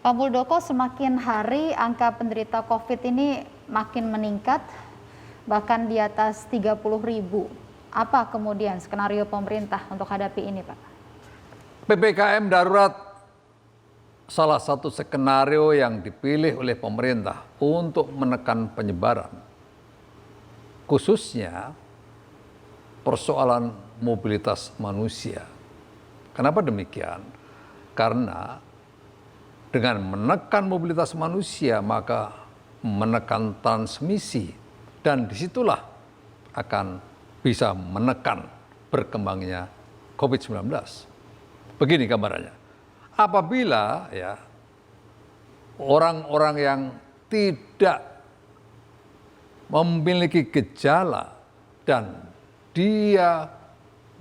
Pak Muldoko, semakin hari angka penderita COVID ini makin meningkat, bahkan di atas 30.000. Apa kemudian skenario pemerintah untuk hadapi ini, Pak? PPKM darurat salah satu skenario yang dipilih oleh pemerintah untuk menekan penyebaran, khususnya persoalan mobilitas manusia. Kenapa demikian? Karena dengan menekan mobilitas manusia, maka menekan transmisi, dan disitulah akan bisa menekan berkembangnya COVID-19. Begini gambarannya, apabila orang-orang yang tidak memiliki gejala dan dia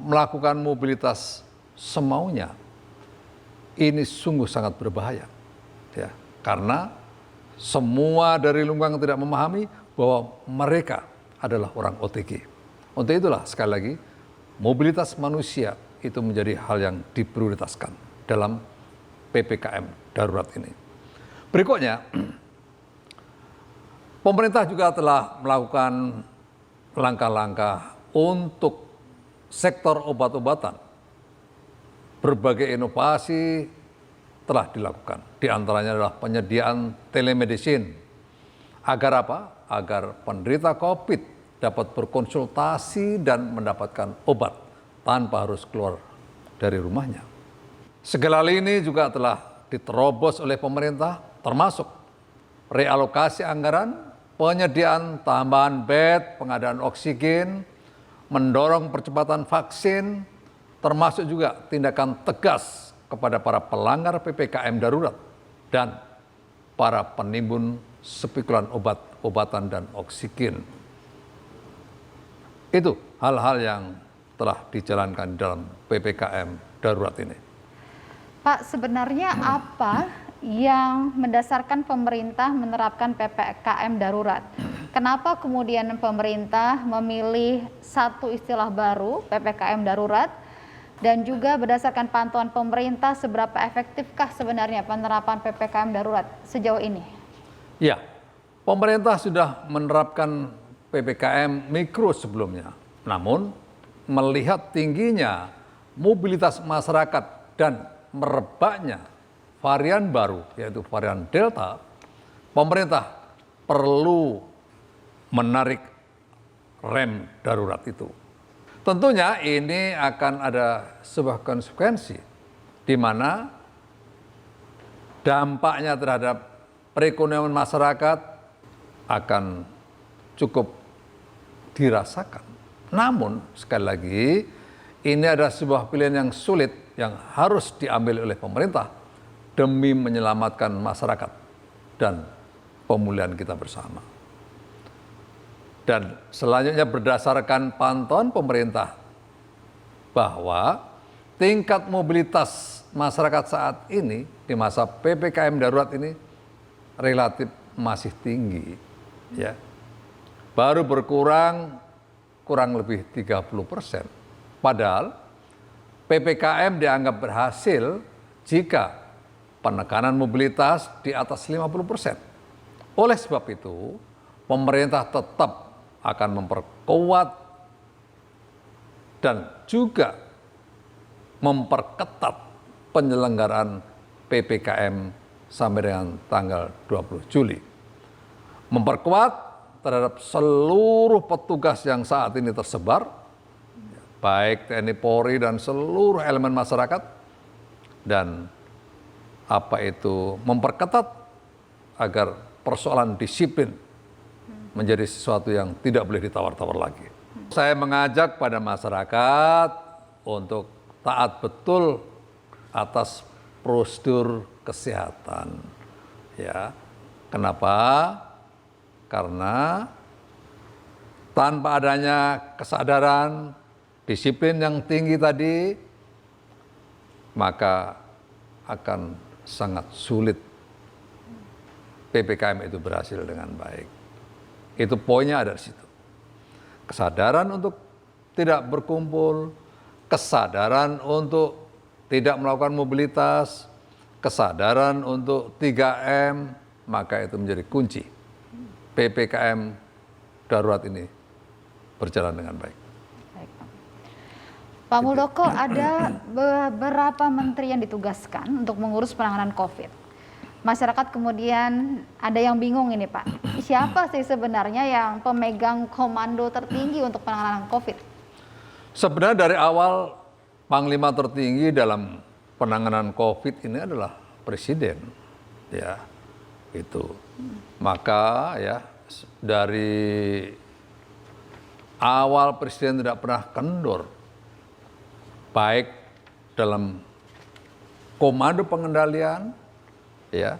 melakukan mobilitas semaunya, ini sungguh sangat berbahaya. Karena semua dari lingkungan tidak memahami bahwa mereka adalah orang OTG. Untuk itulah sekali lagi mobilitas manusia itu menjadi hal yang diprioritaskan dalam PPKM darurat ini. Berikutnya, pemerintah juga telah melakukan langkah-langkah untuk sektor obat-obatan. Berbagai inovasi telah dilakukan. Di antaranya adalah penyediaan telemedicine. Agar apa? Agar penderita COVID dapat berkonsultasi dan mendapatkan obat tanpa harus keluar dari rumahnya. Segala hal ini juga telah diterobos oleh pemerintah, termasuk realokasi anggaran, penyediaan tambahan bed, pengadaan oksigen, mendorong percepatan vaksin, termasuk juga tindakan tegas kepada para pelanggar PPKM darurat dan para penimbun spekulan obat-obatan dan oksigen. Itu hal-hal yang telah dijalankan dalam PPKM darurat ini. Pak, sebenarnya apa yang mendasarkan pemerintah menerapkan PPKM darurat? Kenapa kemudian pemerintah memilih satu istilah baru, PPKM darurat? Dan juga berdasarkan pantauan pemerintah, seberapa efektifkah sebenarnya penerapan PPKM darurat sejauh ini? Ya, pemerintah sudah menerapkan PPKM mikro sebelumnya. Namun, melihat tingginya mobilitas masyarakat dan merebaknya varian baru, yaitu varian Delta, pemerintah perlu menarik rem darurat itu. Tentunya ini akan ada sebuah konsekuensi di mana dampaknya terhadap perekonomian masyarakat akan cukup dirasakan. Namun sekali lagi ini adalah sebuah pilihan yang sulit yang harus diambil oleh pemerintah demi menyelamatkan masyarakat dan pemulihan kita bersama. Dan selanjutnya berdasarkan pantauan pemerintah bahwa tingkat mobilitas masyarakat saat ini di masa PPKM darurat ini relatif masih tinggi. Baru berkurang kurang lebih 30%. Padahal PPKM dianggap berhasil jika penekanan mobilitas di atas 50%. Oleh sebab itu, pemerintah tetap akan memperkuat dan juga memperketat penyelenggaraan PPKM sampai dengan tanggal 20 Juli. Memperkuat terhadap seluruh petugas yang saat ini tersebar, baik TNI Polri dan seluruh elemen masyarakat, dan memperketat agar persoalan disiplin menjadi sesuatu yang tidak boleh ditawar-tawar lagi. Saya mengajak pada masyarakat untuk taat betul atas prosedur kesehatan. Kenapa? Karena tanpa adanya kesadaran, disiplin yang tinggi tadi, maka akan sangat sulit PPKM itu berhasil dengan baik. Itu poinnya ada di situ. Kesadaran untuk tidak berkumpul, kesadaran untuk tidak melakukan mobilitas, kesadaran untuk 3M, maka itu menjadi kunci. PPKM darurat ini berjalan dengan baik. Baik, Pak. Pak Muldoko, ada beberapa menteri yang ditugaskan untuk mengurus penanganan COVID. Masyarakat kemudian ada yang bingung ini, Pak. Siapa sih sebenarnya yang pemegang komando tertinggi untuk penanganan COVID? Sebenarnya dari awal Panglima tertinggi dalam penanganan COVID ini adalah Presiden, ya, itu. Maka ya dari awal Presiden tidak pernah kendor, baik dalam komando pengendalian, ya,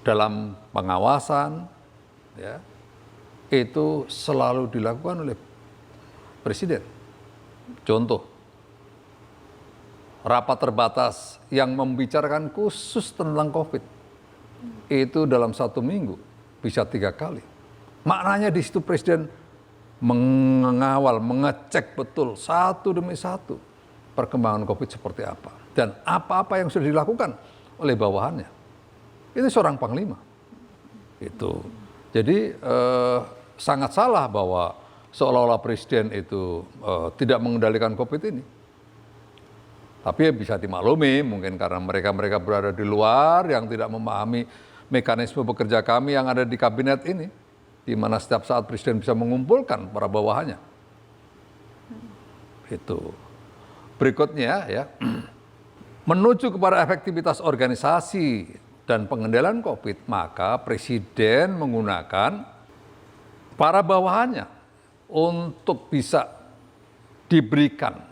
dalam pengawasan, ya, itu selalu dilakukan oleh Presiden. Contoh, rapat terbatas yang membicarakan khusus tentang COVID itu dalam 1 minggu bisa 3 kali. Maknanya di situ Presiden mengawal, mengecek betul satu demi satu perkembangan COVID seperti apa dan apa-apa yang sudah dilakukan oleh bawahannya. Itu seorang panglima. Itu. Jadi sangat salah bahwa seolah-olah Presiden itu tidak mengendalikan COVID ini. Tapi ya bisa dimaklumi mungkin karena mereka berada di luar yang tidak memahami mekanisme bekerja kami yang ada di kabinet ini, di mana setiap saat Presiden bisa mengumpulkan para bawahannya. Itu. Berikutnya ya, menuju kepada efektivitas organisasi dan pengendalian COVID, maka Presiden menggunakan para bawahannya untuk bisa diberikan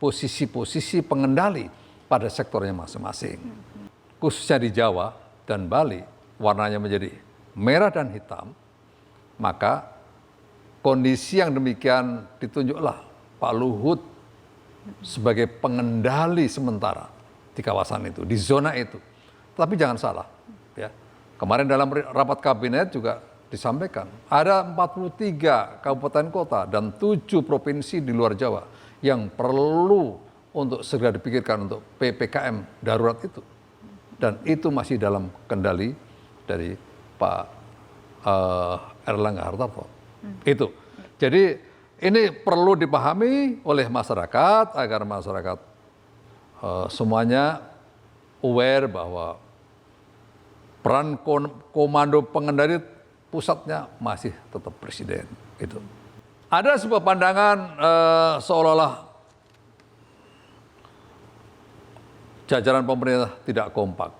posisi-posisi pengendali pada sektornya masing-masing. Khususnya di Jawa dan Bali, warnanya menjadi merah dan hitam, maka kondisi yang demikian ditunjuklah Pak Luhut sebagai pengendali sementara di kawasan itu, di zona itu. Tapi jangan salah, ya. Kemarin dalam rapat kabinet juga disampaikan, ada 43 kabupaten kota dan 7 provinsi di luar Jawa yang perlu untuk segera dipikirkan untuk PPKM darurat itu. Dan itu masih dalam kendali dari Pak Erlangga Hartarto. Itu. Jadi ini perlu dipahami oleh masyarakat agar masyarakat semuanya aware bahwa peran komando pengendali pusatnya masih tetap Presiden. Gitu. Ada sebuah pandangan seolah-olah jajaran pemerintah tidak kompak.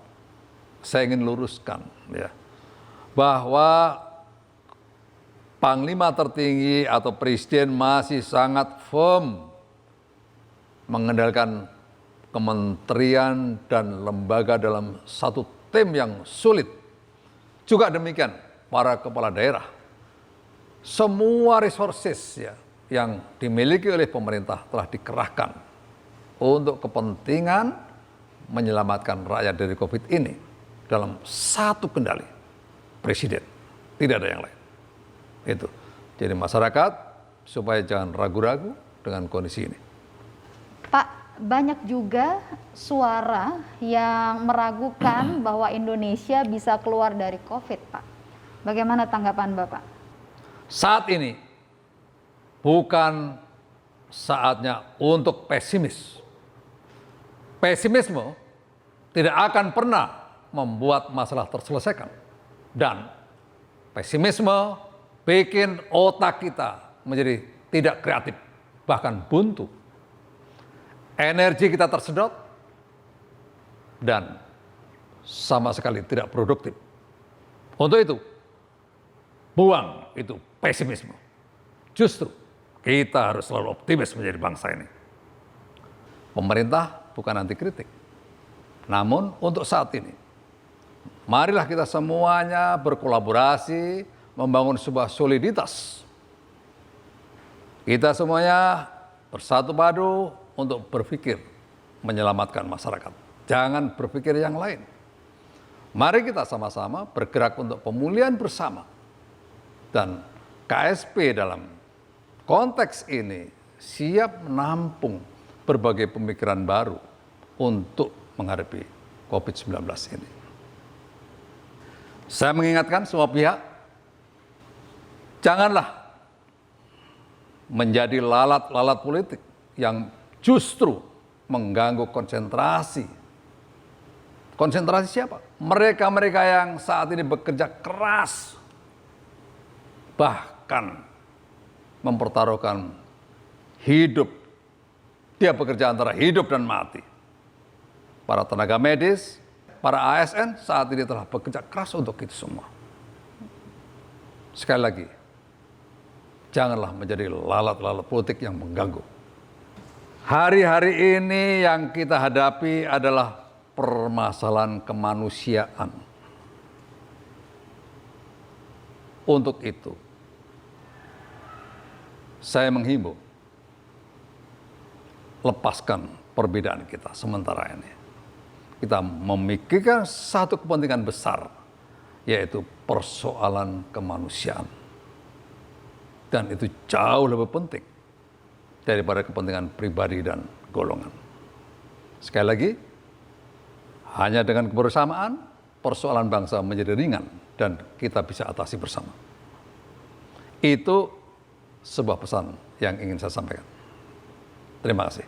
Saya ingin luruskan ya, bahwa Panglima tertinggi atau Presiden masih sangat firm mengendalikan kementerian dan lembaga dalam satu tim yang sulit. Juga demikian para kepala daerah. Semua resources ya, yang dimiliki oleh pemerintah telah dikerahkan untuk kepentingan menyelamatkan rakyat dari COVID ini dalam satu kendali, Presiden. Tidak ada yang lain. Itu. Jadi masyarakat supaya jangan ragu-ragu dengan kondisi ini. Pak, banyak juga suara yang meragukan bahwa Indonesia bisa keluar dari COVID, Pak. Bagaimana tanggapan Bapak? Saat ini bukan saatnya untuk pesimis. Pesimisme tidak akan pernah membuat masalah terselesaikan. Dan pesimisme bikin otak kita menjadi tidak kreatif, bahkan buntu. Energi kita tersedot dan sama sekali tidak produktif. Untuk itu, buang itu pesimisme. Justru kita harus selalu optimis menjadi bangsa ini. Pemerintah bukan anti kritik. Namun untuk saat ini, marilah kita semuanya berkolaborasi, membangun sebuah soliditas. Kita semuanya bersatu padu untuk berpikir menyelamatkan masyarakat. Jangan berpikir yang lain. Mari kita sama-sama bergerak untuk pemulihan bersama. Dan KSP dalam konteks ini siap menampung berbagai pemikiran baru untuk menghadapi COVID-19 ini. Saya mengingatkan semua pihak, janganlah menjadi lalat-lalat politik yang justru mengganggu konsentrasi. Konsentrasi siapa? Mereka-mereka yang saat ini bekerja keras, bahkan mempertaruhkan hidup. Dia bekerja antara hidup dan mati. Para tenaga medis, para ASN saat ini telah bekerja keras untuk itu semua. Sekali lagi, janganlah menjadi lalat-lalat politik yang mengganggu. Hari-hari ini yang kita hadapi adalah permasalahan kemanusiaan. Untuk itu, saya menghimbau, lepaskan perbedaan kita sementara ini. Kita memikirkan satu kepentingan besar, yaitu persoalan kemanusiaan. Dan itu jauh lebih penting daripada kepentingan pribadi dan golongan. Sekali lagi, hanya dengan kebersamaan, persoalan bangsa menjadi ringan dan kita bisa atasi bersama. Itu sebuah pesan yang ingin saya sampaikan. Terima kasih.